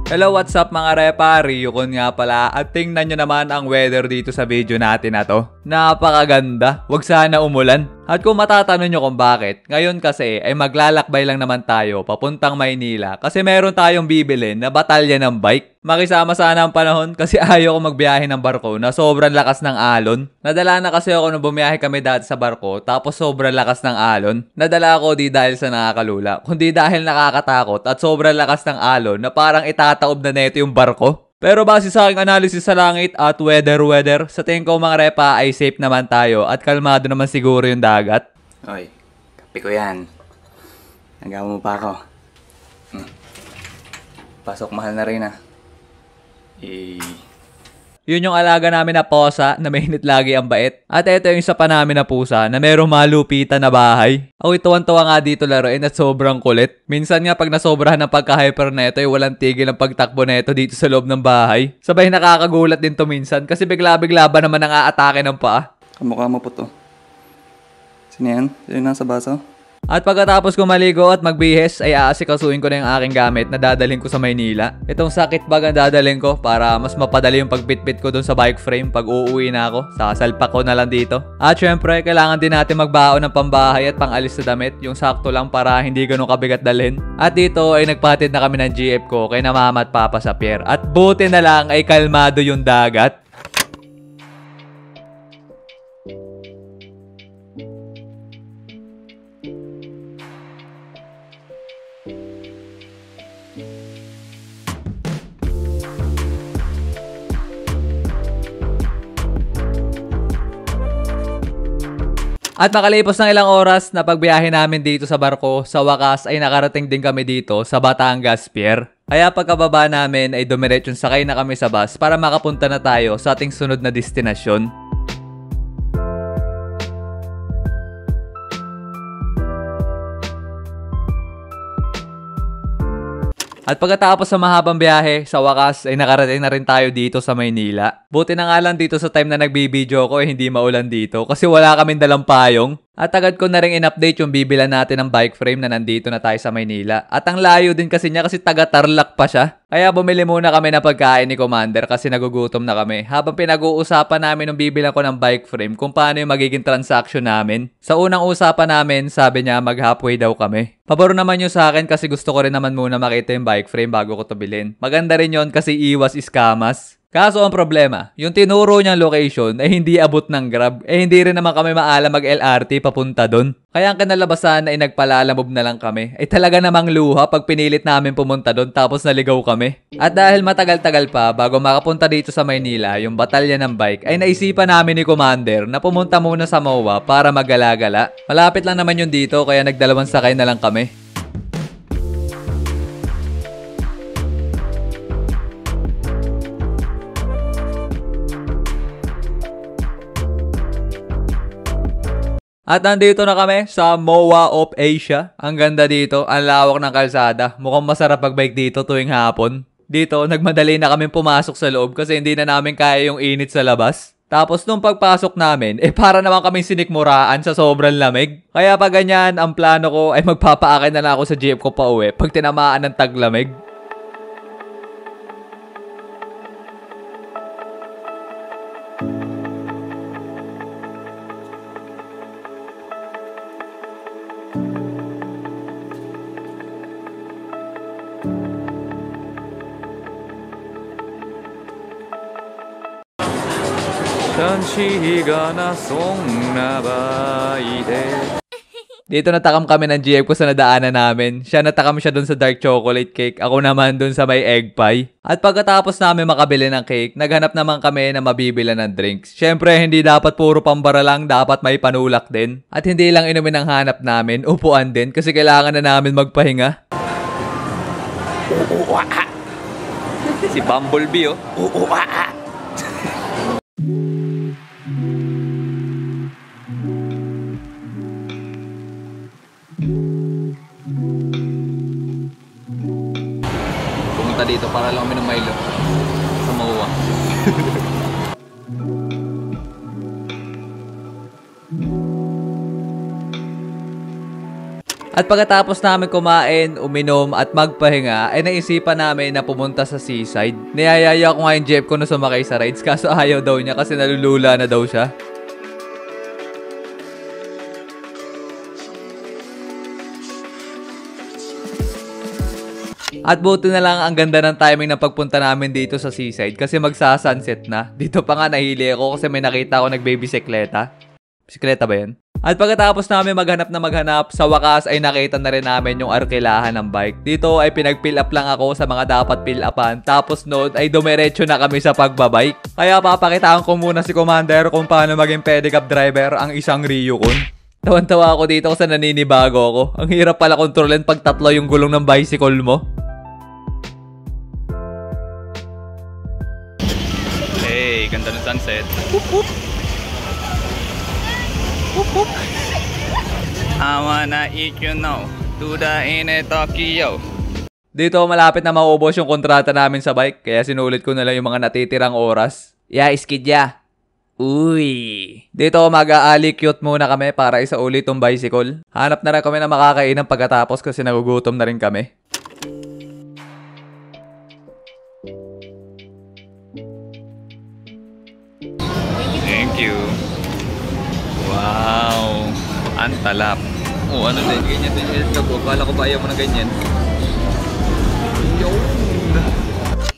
Hello, what's up mga repa? Ryukon nga pala at tingnan nyo naman ang weather dito sa video natin na to. Napakaganda, wag sana umulan. At kung matatanong nyo kung bakit, ngayon kasi ay maglalakbay lang naman tayo papuntang Maynila kasi meron tayong bibilin na batalya ng bike. Makisama sana ang panahon kasi ayaw ko magbiyahe ng barko na sobrang lakas ng alon. Nadala na kasi ako nung bumiyahe kami dati sa barko tapos sobrang lakas ng alon. Nadala ako di dahil sa nakakalula, kundi dahil nakakatakot at sobrang lakas ng alon na parang itataob na neto yung barko. Pero base sa aking analysis sa langit at weather, sa tingin ko mga repa ay safe naman tayo at kalmado naman siguro yung dagat. Oy, kape ko yan. Nagawa mo pa ako. Pasok mahal na rin ah. Yun yung alaga namin na posa na mainit lagi ang bait. At ito yung isa pa namin na pusa na merong malupitan na bahay. Ako tuwan-tuwa nga dito laruin at sobrang kulit. Minsan nga pag nasobrahan ng pagka-hyper na ito ay walang tigil ang pagtakbo na ito dito sa loob ng bahay. Sabay nakakagulat din to minsan kasi bigla-bigla ba naman ang aatake ng paa. Kamukha mo po to. Sino yan? Sino nasa baso? At pagkatapos ko maligo at magbihis ay aasikasuhin ko na yung aking gamit na dadalhin ko sa Maynila. Itong sakit bag ang dadalhin ko para mas mapadali yung pagbitbit ko dun sa bike frame pag uuwi na ako. Sasalpak ko na lang dito. At syempre, kailangan din natin magbaon ng pambahay at pangalis sa damit. Yung sakto lang para hindi ganun kabigat dalhin. At dito ay nagpatid na kami ng GF ko kay na mama at papa sa pier. At buti na lang ay kalmado yung dagat. At makalipas ng ilang oras na pagbiyahe namin dito sa barko, sa wakas ay nakarating din kami dito sa Batangas Pier. Kaya pagkababa namin ay dumiretsong sakay na kami sa bus para makapunta na tayo sa ating sunod na destinasyon. At pagkatapos sa mahabang biyahe, sa wakas ay nakarating na rin tayo dito sa Maynila. Buti na nga lang dito sa time na nagbibideo ko hindi maulan dito kasi wala kaming dalang payong. At agad ko na rin in-update yung bibilan natin ng bike frame na nandito na tayo sa Maynila. At ang layo din kasi niya kasi taga-Tarlac pa siya. Kaya bumili muna kami ng pagkain ni Commander kasi nagugutom na kami. Habang pinag-uusapan namin ng bibilan ko ng bike frame kung paano yung magiging transaction namin. Sa unang usapan namin, sabi niya mag-halfway daw kami. Pabor naman yun sa akin kasi gusto ko rin naman muna makita yung bike frame bago ko to bilhin. Maganda rin yun kasi iwas iskamas. Kaso ang problema, yung tinuro niyang location ay hindi abot ng Grab. Hindi rin naman kami maalam mag-LRT papunta doon. Kaya ang kinalabasan ay nagpalalamove na lang kami. Ay talaga namang luha pag pinilit namin pumunta doon tapos naligaw kami. At dahil matagal-tagal pa bago makapunta dito sa Maynila yung batalya ng bike, ay naisipan namin ni Commander na pumunta muna sa MOA para magala-gala. Malapit lang naman yun dito kaya nagdalawang sakay na lang kami. At nandito na kami sa MOA of Asia. Ang ganda dito, ang lawak ng kalsada. Mukhang masarap magbike dito tuwing hapon. Dito, nagmadali na kami pumasok sa loob kasi hindi na namin kaya yung init sa labas. Tapos nung pagpasok namin, para naman kaming sinikmuraan sa sobrang lamig. Kaya pag ganyan, ang plano ko ay magpapaakay na lang ako sa jeep ko pa uwi pag tinamaan ng taglamig. Dito natakam kami ng GF ko sa nadaanan namin. Siya natakam siya dun sa dark chocolate cake. Ako naman dun sa may egg pie. At pagkatapos namin makabili ng cake, naghanap naman kami na mabibila ng drinks. Syempre, hindi dapat puro pambara lang, dapat may panulak din. At hindi lang inumin ang hanap namin, upuan din kasi kailangan na namin magpahinga. Si Bumblebee oh. Pumunta dito para lang uminom Milo sa MOA. At pagkatapos namin kumain, uminom at magpahinga, ay naisipan namin na pumunta sa seaside. Niyayaya ko nga yung jeep ko na sumakay sa rides kaso ayaw daw niya kasi nalulula na daw siya. At buti na lang ang ganda ng timing ng pagpunta namin dito sa seaside kasi magsasunset na. Dito pa nga nahili ako kasi may nakita ako nagbibisikleta. Bisikleta ba yan? At pagkatapos namin maghanap, sa wakas ay nakita na rin namin yung arkilahan ng bike. Dito ay pinag-fill up lang ako sa mga dapat fill upan. Tapos noon ay dumiretso na kami sa pagbabike. Kaya papakitaan ko muna si Commander kung paano maging pedicab driver ang isang Ryukun. Tawan-tawa ako dito kasi naninibago ako. Ang hirap pala kontrolin pag tatlo yung gulong ng bicycle mo. Hey, ganda ng sunset. Whoop, whoop. Whoop, whoop. I wanna eat you now to the inner Tokyo. Dito malapit na maubos yung kontrata namin sa bike kaya sinulit ko na lang yung mga natitirang oras. Skid ya. Uy. Dito mag-aali-cute muna kami para isauli tong bicycle. Hanap na rin kami na makakainan pagkatapos kasi nagugutom na rin kami. Thank you. Wow. Ang talap. Oh, ano din? Ganyan din yung health ko. Kala ko ba ayaw mo na ganyan?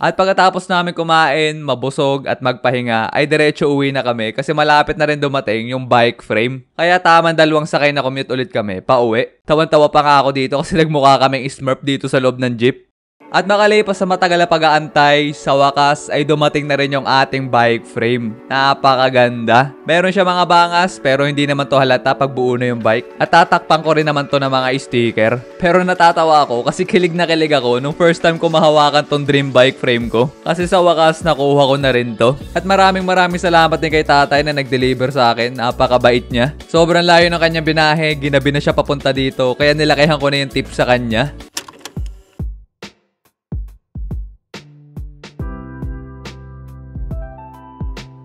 At pagkatapos namin kumain, mabusog at magpahinga, ay diretso uwi na kami kasi malapit na rin dumating yung bike frame. Kaya tamang dalawang sakay na commute ulit kami, pauwi. Tawan-tawa pa nga ako dito kasi nagmukha kaming Smurf dito sa loob ng jeep. At makalipas sa matagal na pag-aantay, sa wakas ay dumating na rin yung ating bike frame. Napakaganda. Meron siya mga bangas pero hindi naman to halata pag buo na yung bike. At tatakpan ko rin naman to ng mga sticker. Pero natatawa ako kasi kilig na kilig ako nung first time ko mahawakan tong dream bike frame ko. Kasi sa wakas nakuha ko na rin to. At maraming salamat din kay tatay na nag-deliver sa akin. Napakabait niya. Sobrang layo ng kanyang binahe. Ginabi na siya papunta dito. Kaya nilakihan ko na yung tip sa kanya.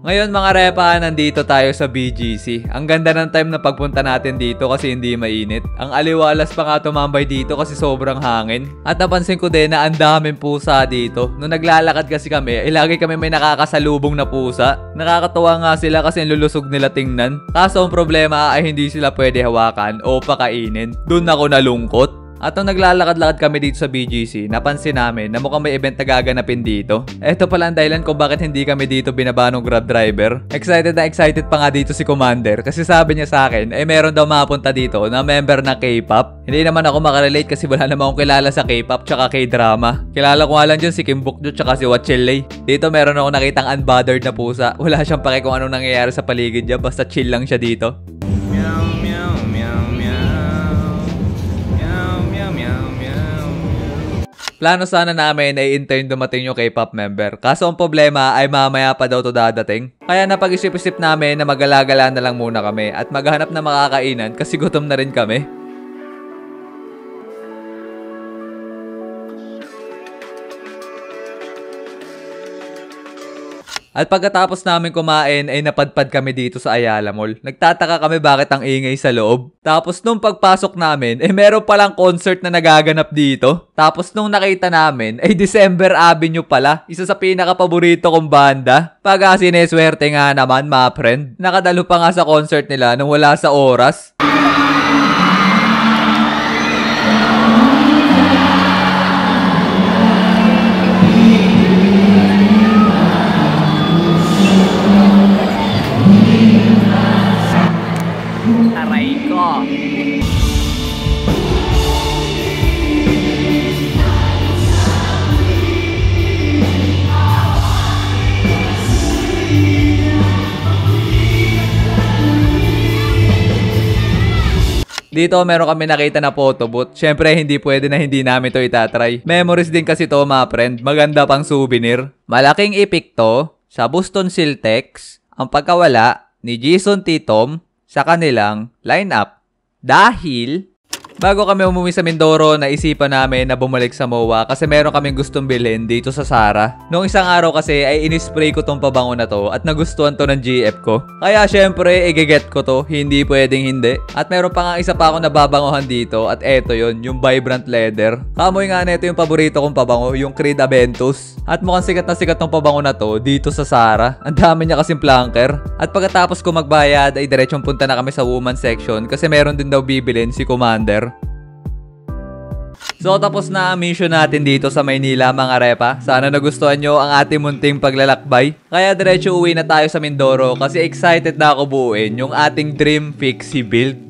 Ngayon mga repa, nandito tayo sa BGC. Ang ganda ng time na pagpunta natin dito kasi hindi mainit. Ang aliwalas pa nga tumambay dito kasi sobrang hangin. At napansin ko din na ang daming pusa dito. Nung naglalakad kasi kami, lagi kami may nakakasalubong na pusa. Nakakatuwa nga sila kasi lulusog nila tingnan. Kaso ang problema ay hindi sila pwede hawakan o pakainin. Doon ako nalungkot. At nung naglalakad-lakad kami dito sa BGC, napansin namin na mukhang may event na gaganapin dito. Ito pala ang dahilan kung bakit hindi kami dito binaba ng Grab driver. Excited na excited pa nga dito si Commander kasi sabi niya sa akin, meron daw mapunta dito na member na K-pop. Hindi naman ako makarelate kasi wala naman akong kilala sa K-pop tsaka K-drama. Kilala ko nga lang dyan si Kim Bokjo tsaka si Wachelle. Dito meron ako nakitang unbothered na pusa. Wala siyang pake kung anong nangyayari sa paligid niya, basta chill lang siya dito. Plano sana namin ay intern dumating yung K-pop member. Kaso ang problema ay mamaya pa daw to dadating. Kaya napag-isip-isip namin na magalagala na lang muna kami at maghanap na makakainan kasi gutom na rin kami. At pagkatapos namin kumain ay napadpad kami dito sa Ayala Mall. Nagtataka kami bakit ang ingay sa loob. Tapos nung pagpasok namin, meron palang concert na nagaganap dito. Tapos nung nakita namin, December Avenue pala. Isa sa pinaka-paborito kong banda. Pag sineswerte nga naman, mga friend. Nakadalo pa nga sa concert nila nung wala sa oras. Dito meron kami nakita na photo booth. Syempre hindi pwede na hindi namin to itatry. Memories din kasi to mga friend. Maganda pang souvenir. Malaking epekto sa Boston Celtics ang pagkawala ni Jason Tatum sa kanilang lineup. Dahil Bago kami umuwi sa Mindoro, naisipan namin na bumalik sa MOA kasi meron kaming gustong bilhin dito sa Zara. Noong isang araw kasi ay inispray ko tong pabango na to at nagustuhan to ng GF ko. Kaya syempre, i-get ko to, hindi pwedeng hindi. At meron pa nga isa pa ako nababangohan dito at eto yon, yung Vibrant Leather. Kamoy nga nito yung paborito kong pabango, yung Creed Aventus. At mukhang sikat na sikat tong pabango na to dito sa Zara. Ang dami niya kasing flanker. At pagkatapos ko magbayad ay diretsong punta na kami sa woman section kasi meron din daw bibilin si Commander. So tapos na ang mission natin dito sa Maynila mga repa. Sana nagustuhan nyo ang ating munting paglalakbay. Kaya diretso uwi na tayo sa Mindoro kasi excited na ako buuin yung ating Dream Fixie build.